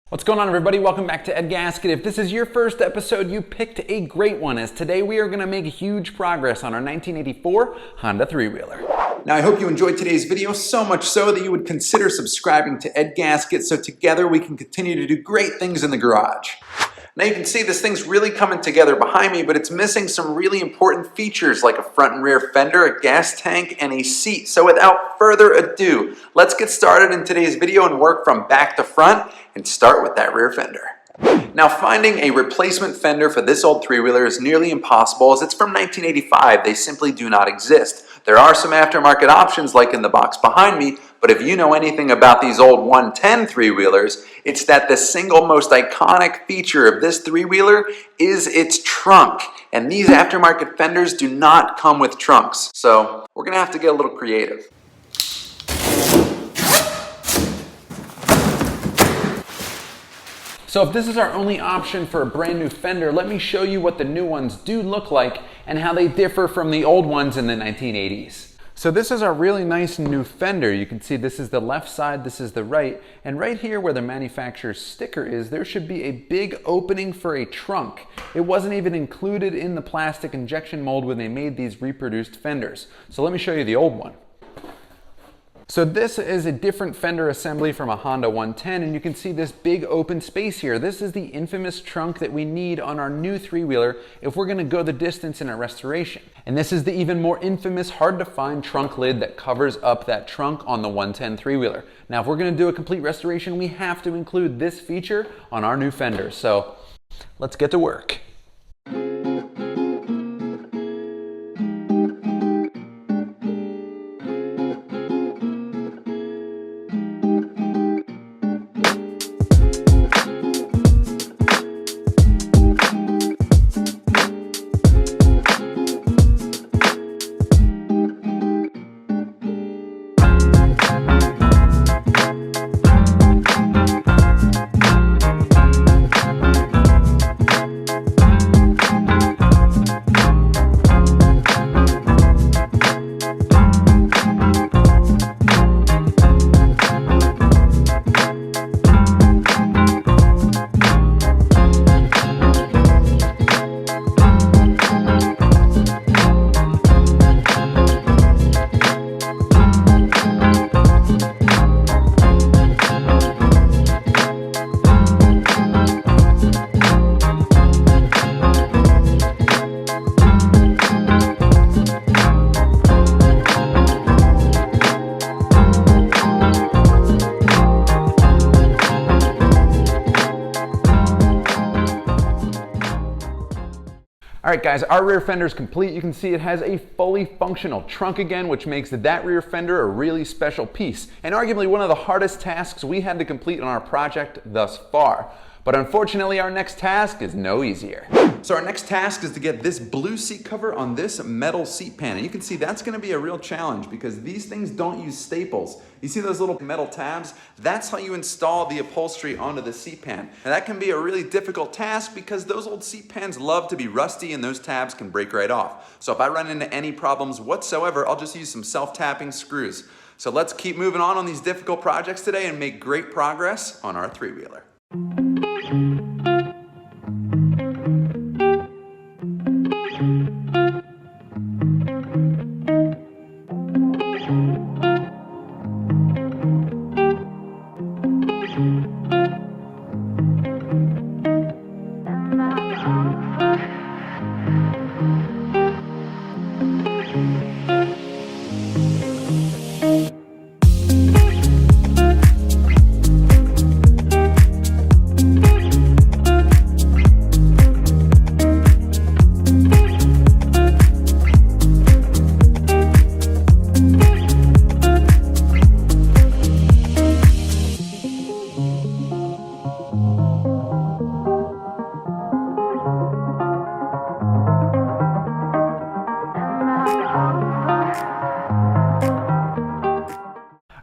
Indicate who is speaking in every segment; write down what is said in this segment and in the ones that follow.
Speaker 1: What's going on, everybody? Welcome back to Ed Gasket. If this is your first episode, you picked a great one, as today we are going to make huge progress on our 1984 Honda three-wheeler.
Speaker 2: Now, I hope you enjoyed today's video, so much so that you would consider subscribing to Ed Gasket so together we can continue to do great things in the garage. Now you can see this thing's really coming together behind me, but it's missing some really important features like a front and rear fender, a gas tank, and a seat. So without further ado, let's get started in today's video and work from back to front and start with that rear fender. Now, finding a replacement fender for this old three-wheeler is nearly impossible, as it's from 1985. They simply do not exist. There are some aftermarket options like in the box behind me, but if you know anything about these old 110 three-wheelers, it's that the single most iconic feature of this three-wheeler is its trunk. And these aftermarket fenders do not come with trunks. So we're gonna have to get a little creative.
Speaker 1: So if this is our only option for a brand new fender, let me show you what the new ones do look like and how they differ from the old ones in the 1980s. So this is our really nice new fender. You can see this is the left side, this is the right, and right here where the manufacturer's sticker is, there should be a big opening for a trunk. It wasn't even included in the plastic injection mold when they made these reproduced fenders. So let me show you the old one. So this is a different fender assembly from a Honda 110, and you can see this big open space here. This is the infamous trunk that we need on our new three-wheeler if we're gonna go the distance in our restoration. And this is the even more infamous, hard to find trunk lid that covers up that trunk on the 110 three-wheeler. Now, if we're gonna do a complete restoration, we have to include this feature on our new fenders. So let's get to work. All right, guys, our rear fender is complete. You can see it has a fully functional trunk again, which makes that rear fender a really special piece, and arguably one of the hardest tasks we had to complete on our project thus far. But unfortunately, our next task is no easier.
Speaker 2: So our next task is to get this blue seat cover on this metal seat pan. And you can see that's gonna be a real challenge because these things don't use staples. You see those little metal tabs? That's how you install the upholstery onto the seat pan. And that can be a really difficult task because those old seat pans love to be rusty and those tabs can break right off. So if I run into any problems whatsoever, I'll just use some self-tapping screws. So let's keep moving on these difficult projects today and make great progress on our three-wheeler.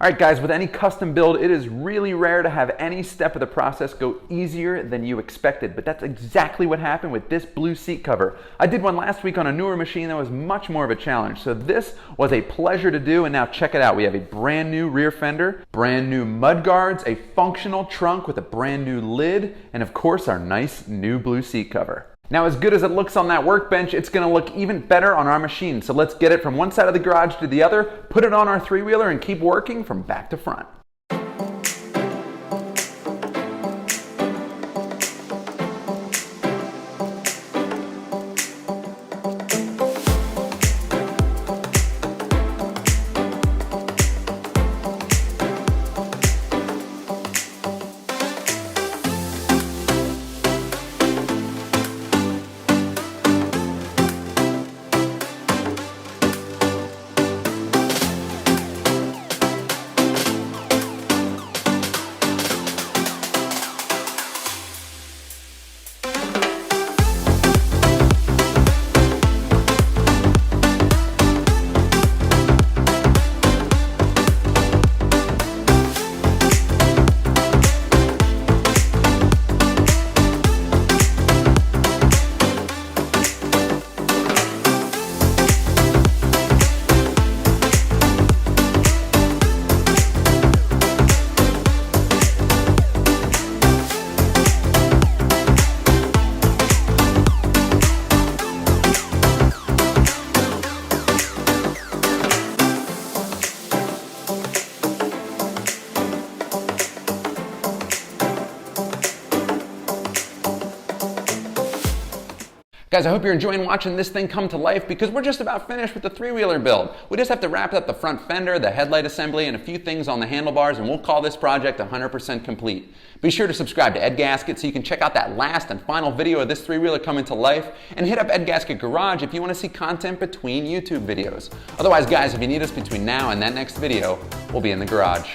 Speaker 1: All right guys, with any custom build, it is really rare to have any step of the process go easier than you expected, but that's exactly what happened with this blue seat cover. I did one last week on a newer machine that was much more of a challenge, so this was a pleasure to do, and now check it out. We have a brand new rear fender, brand new mud guards, a functional trunk with a brand new lid, and of course our nice new blue seat cover. Now, as good as it looks on that workbench, it's going to look even better on our machine. So let's get it from one side of the garage to the other, put it on our three-wheeler, and keep working from back to front. Guys, I hope you're enjoying watching this thing come to life because we're just about finished with the three-wheeler build. We just have to wrap up the front fender, the headlight assembly, and a few things on the handlebars, and we'll call this project 100% complete. Be sure to subscribe to Ed Gasket so you can check out that last and final video of this three-wheeler coming to life, and hit up Ed Gasket Garage if you want to see content between YouTube videos. Otherwise, guys, if you need us between now and that next video, we'll be in the garage.